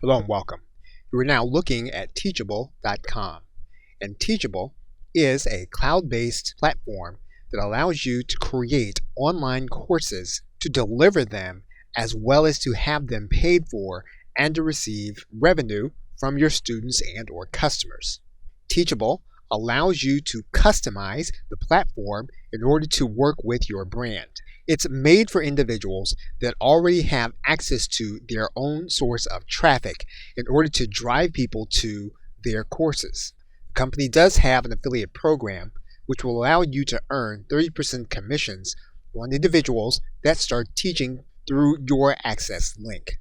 Hello and welcome. You are now looking at Teachable.com, and Teachable is a cloud-based platform that allows you to create online courses, to deliver them, as well as to have them paid for and to receive revenue from your students and or customers. Teachable allows you to customize the platform in order to work with your brand. It's made for individuals that already have access to their own source of traffic in order to drive people to their courses. The company does have an affiliate program which will allow you to earn 30% commissions on individuals that start teaching through your access link.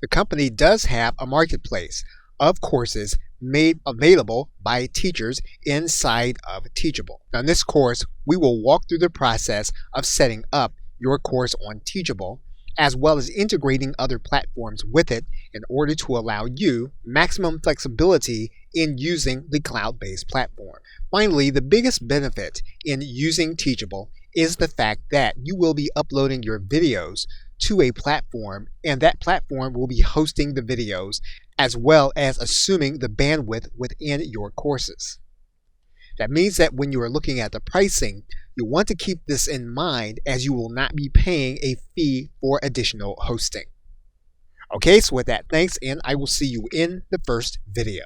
The company does have a marketplace of courses made available by teachers inside of Teachable. Now in this course, we will walk through the process of setting up your course on Teachable, as well as integrating other platforms with it in order to allow you maximum flexibility in using the cloud-based platform. Finally, the biggest benefit in using Teachable is the fact that you will be uploading your videos to a platform, and that platform will be hosting the videos as well as assuming the bandwidth within your courses. That means that when you are looking at the pricing, you want to keep this in mind, as you will not be paying a fee for additional hosting. Okay, so with that, thanks, and I will see you in the first video.